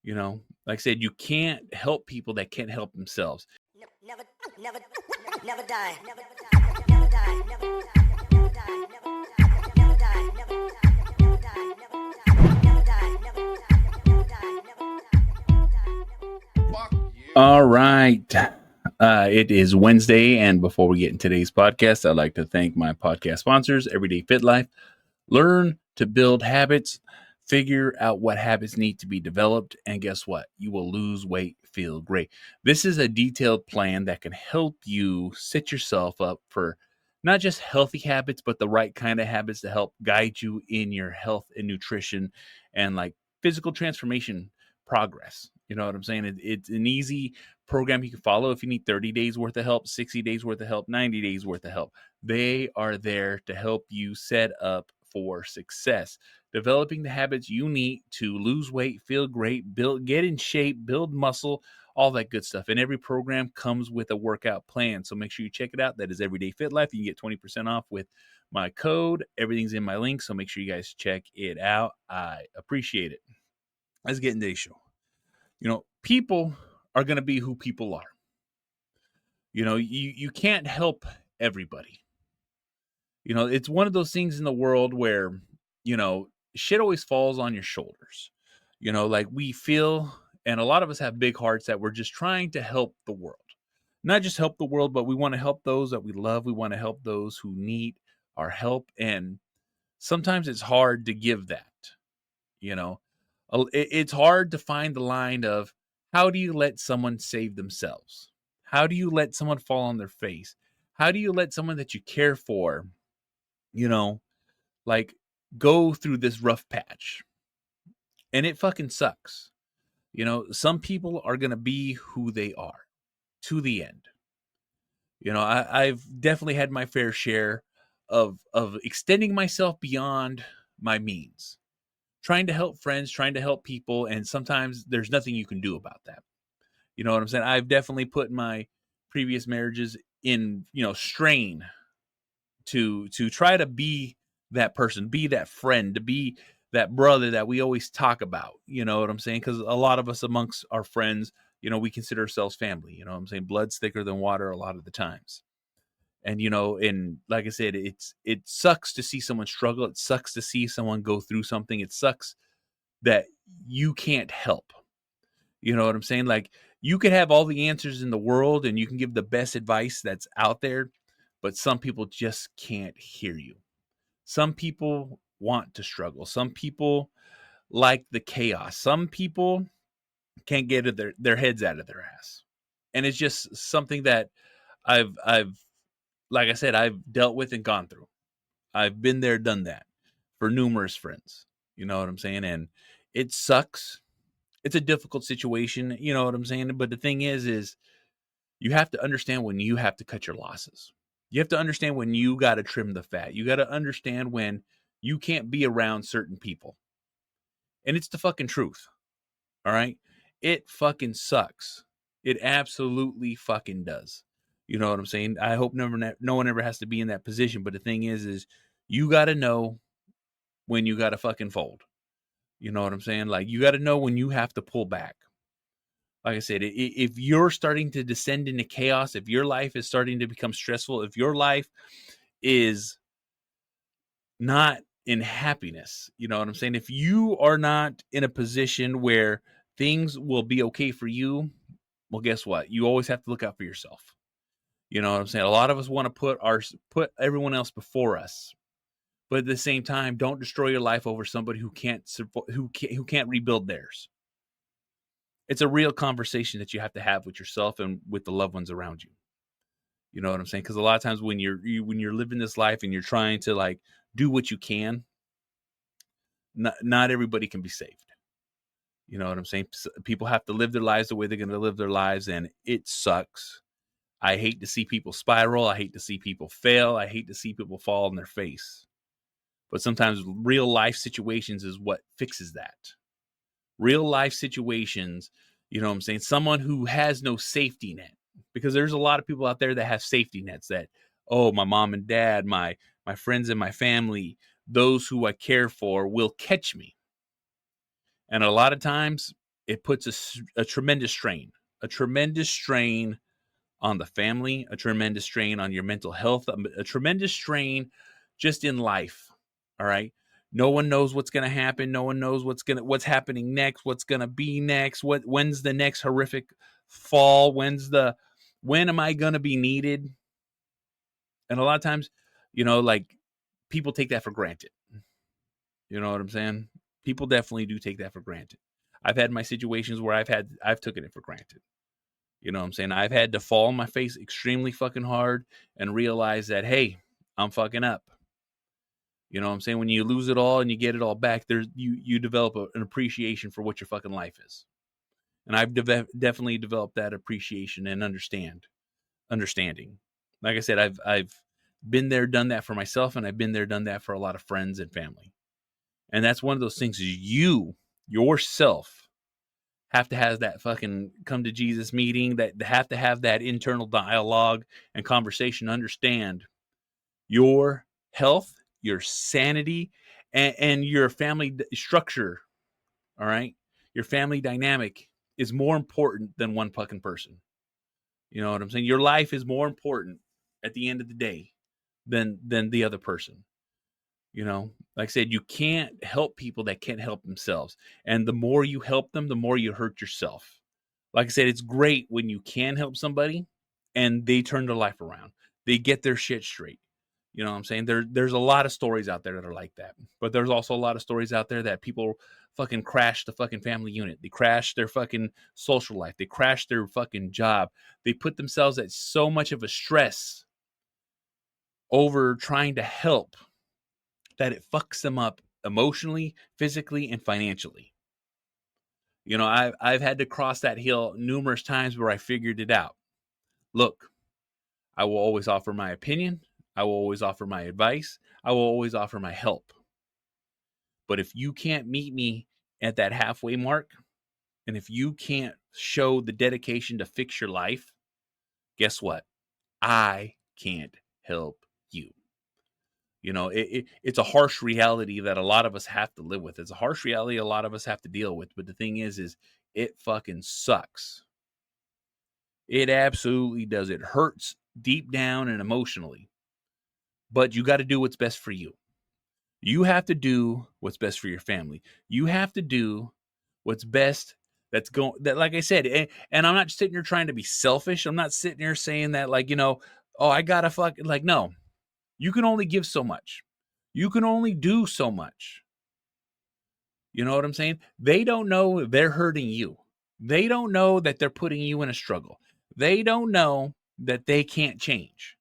Like I said, you can't help people that can't help themselves. Never, never, never die. Never die. Never die. Never die. Never die. Never die. Never die. Never die. Never die. Never die. All right. It is Wednesday, and before we get into today's podcast, I'd like to thank my podcast sponsors, Everyday Fit Life. Learn to build habits, figure out what habits need to be developed, and guess what? You will lose weight, feel great. This is a detailed plan that can help you set yourself up for not just healthy habits, but the right kind of habits to help guide you in your health and nutrition and like physical transformation progress. You know what I'm saying? It's an easy program you can follow if you need 30 days worth of help, 60 days worth of help, 90 days worth of help. They are there to help you set up for success, developing the habits you need to lose weight, feel great, get in shape, build muscle, all that good stuff. And every program comes with a workout plan. So make sure you check it out. That is Everyday Fit Life. You can get 20% off with my code. Everything's in my link. So make sure you guys check it out. I appreciate it. Let's get into today's show. People are going to be who people are. You can't help everybody. It's one of those things in the world where, shit always falls on your shoulders. Like we feel, and a lot of us have big hearts that we're just trying to help the world. Not just help the world, but we want to help those that we love. We want to help those who need our help. And sometimes it's hard to give that. It's hard to find the line of how do you let someone save themselves? How do you let someone fall on their face? How do you let someone that you care for, go through this rough patch? And it fucking sucks. Some people are going to be who they are to the end. I've definitely had my fair share of extending myself beyond my means, trying to help friends, trying to help people. And sometimes there's nothing you can do about that. You know what I'm saying? I've definitely put my previous marriages in, strain to try to be that person, be that friend, to be that brother that we always talk about. You know what I'm saying? Because a lot of us amongst our friends, we consider ourselves family. You know what I'm saying? Blood's thicker than water a lot of the times. And, and like I said, it sucks to see someone struggle. It sucks to see someone go through something. It sucks that you can't help. You know what I'm saying? Like you could have all the answers in the world and you can give the best advice that's out there, but some people just can't hear you. Some people want to struggle. Some people like the chaos. Some people can't get their heads out of their ass. And it's just something that I've like I said, I've dealt with and gone through. I've been there, done that for numerous friends. You know what I'm saying? And it sucks. It's a difficult situation. You know what I'm saying? But the thing is you have to understand when you have to cut your losses. You have to understand when you got to trim the fat. You got to understand when you can't be around certain people. And it's the fucking truth. All right? It fucking sucks. It absolutely fucking does. You know what I'm saying? I hope no one ever has to be in that position. But the thing is you got to know when you got to fucking fold. You know what I'm saying? Like you got to know when you have to pull back. Like I said, if you're starting to descend into chaos, if your life is starting to become stressful, if your life is not in happiness, you know what I'm saying? If you are not in a position where things will be okay for you, well, guess what? You always have to look out for yourself. You know what I'm saying? A lot of us want to put everyone else before us, but at the same time, don't destroy your life over somebody who can't rebuild theirs. It's a real conversation that you have to have with yourself and with the loved ones around you. You know what I'm saying? Because a lot of times when you're living this life and you're trying to like do what you can, not everybody can be saved. You know what I'm saying? People have to live their lives the way they're going to live their lives, and it sucks. I hate to see people spiral. I hate to see people fail. I hate to see people fall on their face. But sometimes real life situations is what fixes that. Real life situations, you know what I'm saying? Someone who has no safety net, because there's a lot of people out there that have safety nets that, oh, my mom and dad, my friends and my family, those who I care for will catch me. And a lot of times it puts a tremendous strain on the family, a tremendous strain on your mental health, a tremendous strain just in life. All right. No one knows what's going to happen. No one knows what's happening next, what's going to be next, when's the next horrific fall, when am I going to be needed? And a lot of times, like, people take that for granted. You know what I'm saying? People definitely do take that for granted. I've had my situations where I've taken it for granted. You know what I'm saying? I've had to fall on my face extremely fucking hard and realize that, hey, I'm fucking up. You know what I'm saying? When you lose it all and you get it all back, you develop an appreciation for what your fucking life is. And I've definitely developed that appreciation and understanding. Like I said, I've been there, done that for myself, and I've been there, done that for a lot of friends and family. And that's one of those things, is you yourself have to have that fucking come to Jesus meeting, that have to have that internal dialogue and conversation, understand your health, your sanity, and your family structure. All right. Your family dynamic is more important than one fucking person. You know what I'm saying? Your life is more important at the end of the day than the other person. You know, like I said, you can't help people that can't help themselves. And the more you help them, the more you hurt yourself. Like I said, it's great when you can help somebody and they turn their life around. They get their shit straight. You know what I'm saying? There's a lot of stories out there that are like that. But there's also a lot of stories out there that people fucking crash the fucking family unit. They crash their fucking social life. They crash their fucking job. They put themselves at so much of a stress over trying to help that it fucks them up emotionally, physically, and financially. You know, I've had to cross that hill numerous times where I figured it out. Look, I will always offer my opinion. I will always offer my advice. I will always offer my help. But if you can't meet me at that halfway mark, and if you can't show the dedication to fix your life, guess what? I can't help you. You know, it's a harsh reality that a lot of us have to live with. It's a harsh reality a lot of us have to deal with. But the thing is it fucking sucks. It absolutely does. It hurts deep down and emotionally. But you got to do what's best for you. You have to do what's best for your family. You have to do what's best. Like I said, and I'm not sitting here trying to be selfish. I'm not sitting here saying that, like, oh, I gotta fucking, like, no. You can only give so much. You can only do so much. You know what I'm saying? They don't know they're hurting you. They don't know that they're putting you in a struggle. They don't know that they can't change.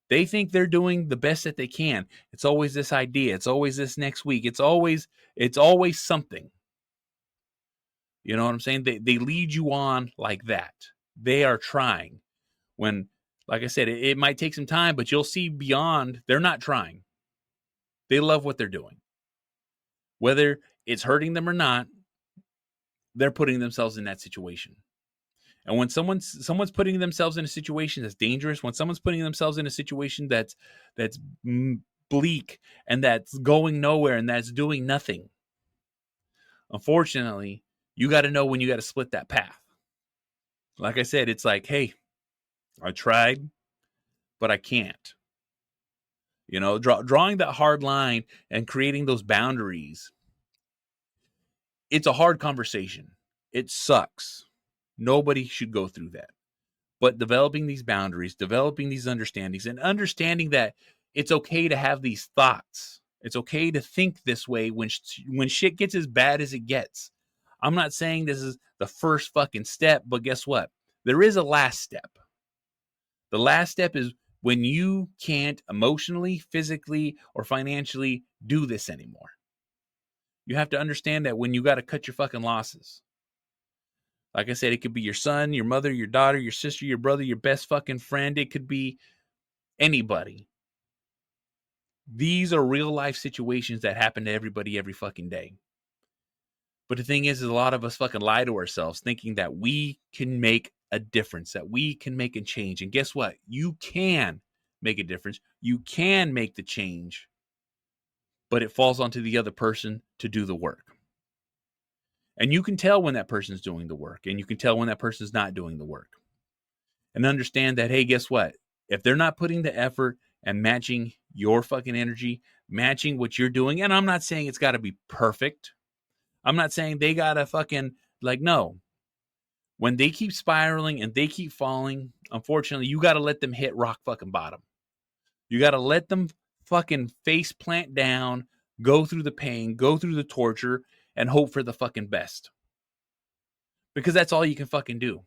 They think they're doing the best that they can. It's always this idea. It's always this next week. It's always something. You know what I'm saying? They lead you on like that. They are trying. When, like I said, it might take some time, but you'll see beyond. They're not trying. They love what they're doing. Whether it's hurting them or not, they're putting themselves in that situation. And when someone's putting themselves in a situation that's dangerous, when someone's putting themselves in a situation that's bleak and that's going nowhere and that's doing nothing, unfortunately, you got to know when you got to split that path. Like I said, it's like, hey, I tried, but I can't. You know, drawing that hard line and creating those boundaries, it's a hard conversation. It sucks. Nobody should go through that. But developing these boundaries, developing these understandings, and understanding that it's okay to have these thoughts. It's okay to think this way when shit gets as bad as it gets. I'm not saying this is the first fucking step, but guess what? There is a last step. The last step is when you can't emotionally, physically, or financially do this anymore. You have to understand that when you got to cut your fucking losses. Like I said, it could be your son, your mother, your daughter, your sister, your brother, your best fucking friend. It could be anybody. These are real life situations that happen to everybody every fucking day. But the thing is a lot of us fucking lie to ourselves thinking that we can make a difference, that we can make a change. And guess what? You can make a difference. You can make the change. But it falls onto the other person to do the work. And you can tell when that person's doing the work, and you can tell when that person's not doing the work. And understand that, hey, guess what? If they're not putting the effort and matching your fucking energy, matching what you're doing, and I'm not saying it's got to be perfect. I'm not saying they got to fucking, like, no. When they keep spiraling and they keep falling, unfortunately, you got to let them hit rock fucking bottom. You got to let them fucking face plant down, go through the pain, go through the torture, and hope for the fucking best. Because that's all you can fucking do.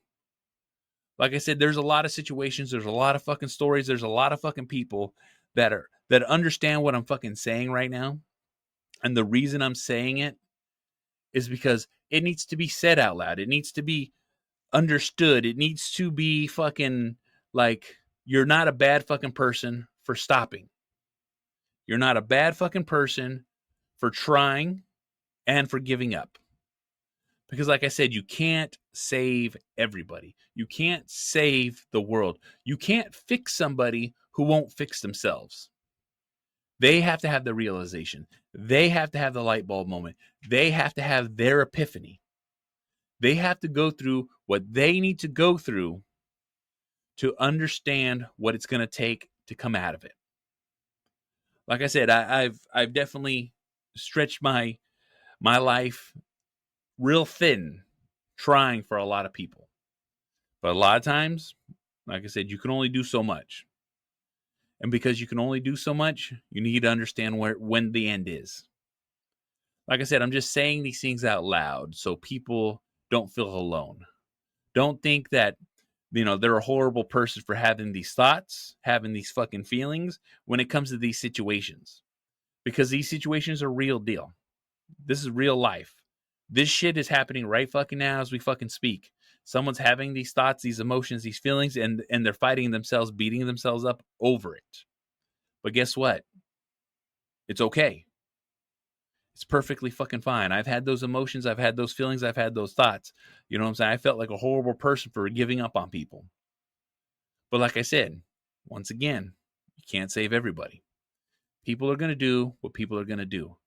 Like I said, there's a lot of situations, there's a lot of fucking stories, there's a lot of fucking people that understand what I'm fucking saying right now. And the reason I'm saying it is because it needs to be said out loud. It needs to be understood. It needs to be fucking like, you're not a bad fucking person for stopping. You're not a bad fucking person for trying and for giving up. Because like I said, you can't save everybody. You can't save the world. You can't fix somebody who won't fix themselves. They have to have the realization. They have to have the light bulb moment. They have to have their epiphany. They have to go through what they need to go through to understand what it's going to take to come out of it. Like I said, I've definitely stretched my life real thin trying for a lot of people. But a lot of times, like I said, you can only do so much. And because you can only do so much, you need to understand when the end is. Like I said, I'm just saying these things out loud so people don't feel alone. Don't think that, they're a horrible person for having these thoughts, having these fucking feelings when it comes to these situations. Because these situations are real deal. This is real life. This shit is happening right fucking now as we fucking speak. Someone's having these thoughts, these emotions, these feelings, and they're fighting themselves, beating themselves up over it. But guess what? It's okay. It's perfectly fucking fine. I've had those emotions. I've had those feelings. I've had those thoughts. You know what I'm saying? I felt like a horrible person for giving up on people. But like I said, once again, you can't save everybody. People are going to do what people are going to do.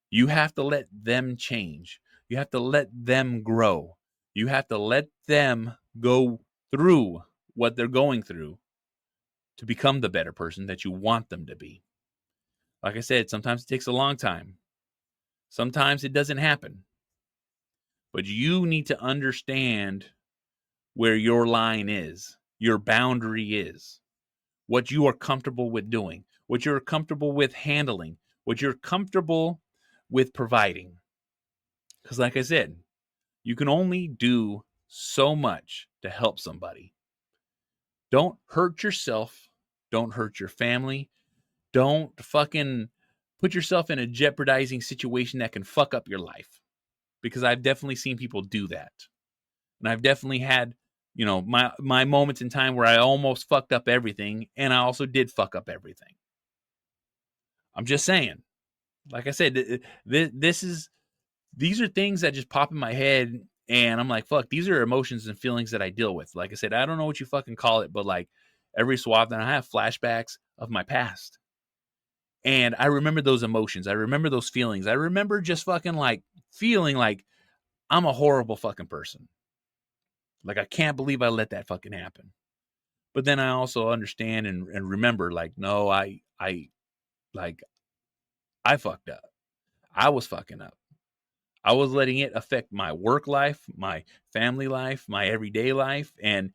You have to let them change. You have to let them grow. You have to let them go through what they're going through to become the better person that you want them to be. Like I said, sometimes it takes a long time. Sometimes it doesn't happen. But you need to understand where your line is, your boundary is, what you are comfortable with doing, what you're comfortable with handling, what you're comfortable with providing. Because like I said, you can only do so much to help somebody. Don't hurt yourself. Don't hurt your family. Don't fucking put yourself in a jeopardizing situation that can fuck up your life. Because I've definitely seen people do that. And I've definitely had, my moments in time where I almost fucked up everything. And I also did fuck up everything. I'm just saying. Like I said, these are things that just pop in my head. And I'm like, fuck, these are emotions and feelings that I deal with. Like I said, I don't know what you fucking call it. But like every so often I have flashbacks of my past. And I remember those emotions. I remember those feelings. I remember just fucking like feeling like I'm a horrible fucking person. Like, I can't believe I let that fucking happen. But then I also understand and remember, like, no, I fucked up. I was fucking up. I was letting it affect my work life, my family life, my everyday life, and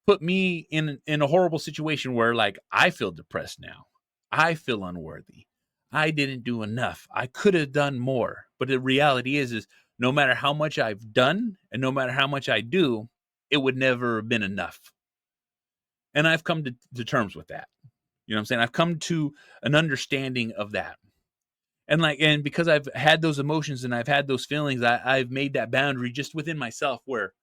put me in a horrible situation where, like, I feel depressed now. I feel unworthy. I didn't do enough. I could have done more. But the reality is no matter how much I've done and no matter how much I do, it would never have been enough. And I've come to terms with that. You know what I'm saying? I've come to an understanding of that. And because I've had those emotions and I've had those feelings, I've made that boundary just within myself where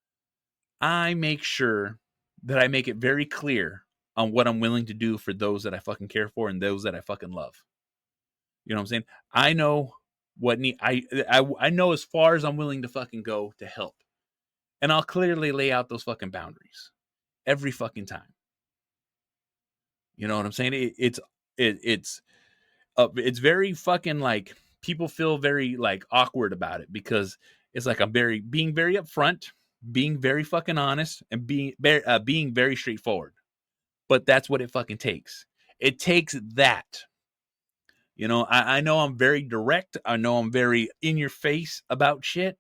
I make sure that I make it very clear on what I'm willing to do for those that I fucking care for and those that I fucking love. You know what I'm saying? I know I know as far as I'm willing to fucking go to help. And I'll clearly lay out those fucking boundaries every fucking time. You know what I'm saying? It's very fucking like people feel very like awkward about it because It's like I'm being very upfront, being very fucking honest, and being very straightforward. But that's what it fucking takes. It takes that. You know, I know I'm very direct. I know I'm very in your face about shit.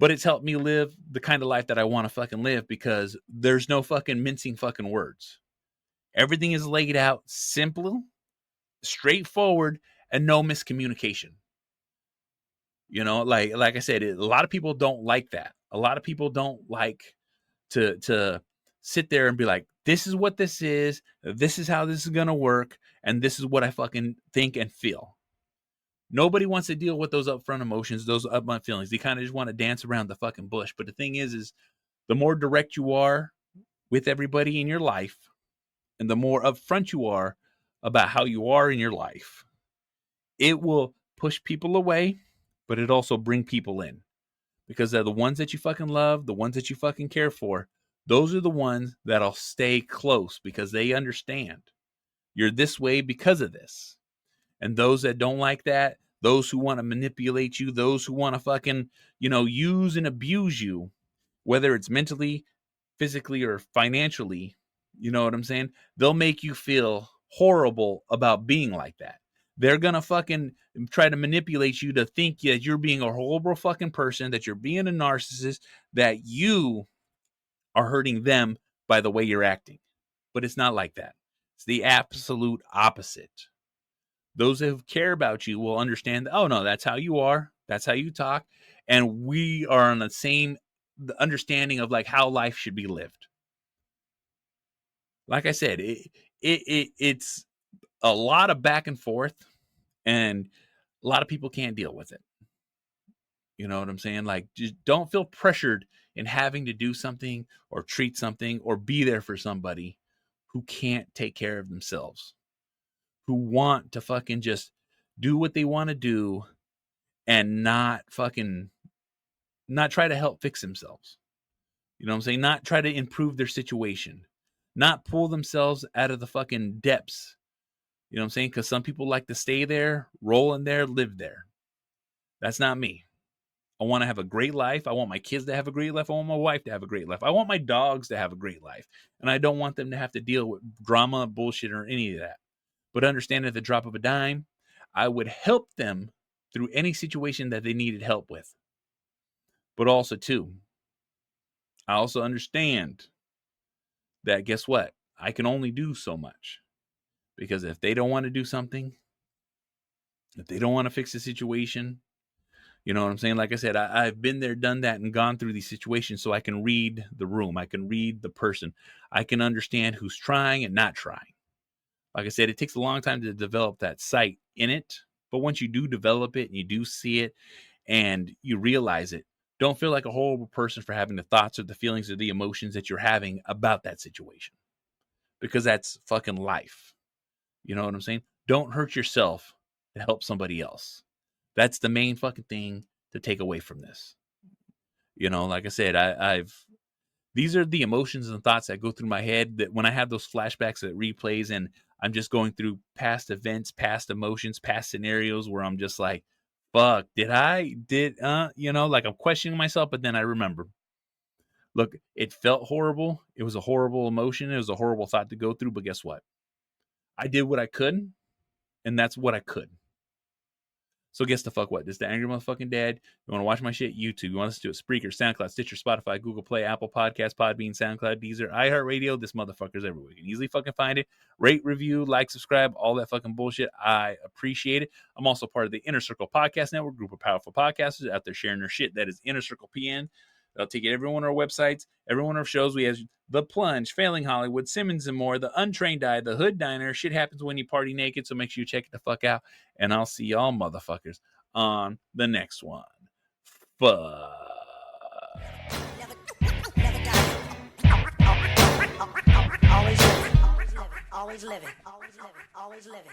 But it's helped me live the kind of life that I want to fucking live, because there's no fucking mincing fucking words. Everything is laid out simple, straightforward, and no miscommunication. You know, like I said, a lot of people don't like that. A lot of people don't like to sit there and be like, this is what this is how this is going to work, and this is what I fucking think and feel. Nobody wants to deal with those upfront emotions, those upfront feelings. They kind of just want to dance around the fucking bush. But the thing is the more direct you are with everybody in your life, and the more upfront you are about how you are in your life, it will push people away, but it also bring people in. Because they're the ones that you fucking love, the ones that you fucking care for. Those are the ones that'll stay close, because they understand you're this way because of this. And those that don't like that, those who want to manipulate you, those who want to fucking, use and abuse you, whether it's mentally, physically, or financially, you know what I'm saying? They'll make you feel horrible about being like that. They're going to fucking try to manipulate you to think that you're being a horrible fucking person, that you're being a narcissist, that you are hurting them by the way you're acting. But it's not like that. It's the absolute opposite. Those who care about you will understand, oh no, that's how you are. That's how you talk. And we are on the same understanding of like how life should be lived. Like I said, it's a lot of back and forth, and a lot of people can't deal with it. You know what I'm saying? Like, just don't feel pressured in having to do something or treat something or be there for somebody who can't take care of themselves, who want to fucking just do what they want to do and not try to help fix themselves. You know what I'm saying? Not try to improve their situation, not pull themselves out of the fucking depths. You know what I'm saying? Because some people like to stay there, roll in there, live there. That's not me. I want to have a great life. I want my kids to have a great life. I want my wife to have a great life. I want my dogs to have a great life. And I don't want them to have to deal with drama, bullshit, or any of that. But understand, at the drop of a dime, I would help them through any situation that they needed help with. But also, too, I also understand that, guess what? I can only do so much. Because if they don't want to do something, if they don't want to fix the situation, you know what I'm saying? Like I said, I've been there, done that, and gone through these situations, so I can read the room. I can read the person. I can understand who's trying and not trying. Like I said, it takes a long time to develop that sight in it. But once you do develop it and you do see it and you realize it, don't feel like a horrible person for having the thoughts or the feelings or the emotions that you're having about that situation. Because that's fucking life. You know what I'm saying? Don't hurt yourself to help somebody else. That's the main fucking thing to take away from this. You know, like I said, these are the emotions and thoughts that go through my head, that when I have those flashbacks, that replays, and I'm just going through past events, past emotions, past scenarios where I'm just like, fuck, like I'm questioning myself, but then I remember. Look, it felt horrible. It was a horrible emotion. It was a horrible thought to go through, but guess what? I did what I could, and that's what I could. So guess the fuck what? This is the Angry Motherfucking Dad. You want to watch my shit? YouTube. You want us to do it? Spreaker, SoundCloud, Stitcher, Spotify, Google Play, Apple Podcasts, Podbean, SoundCloud, Deezer, iHeartRadio. This motherfucker's everywhere. You can easily fucking find it. Rate, review, like, subscribe, all that fucking bullshit. I appreciate it. I'm also part of the Inner Circle Podcast Network, group of powerful podcasters out there sharing their shit. That is Inner Circle PN. I'll take it every one of our websites, every one of our shows. We have The Plunge, Failing Hollywood, Simmons and More, The Untrained Eye, The Hood Diner. Shit happens when you party naked, so make sure you check it the fuck out. And I'll see y'all motherfuckers on the next one. Fuck. Never die. Always living. Always living. Always living. Always living. Always living.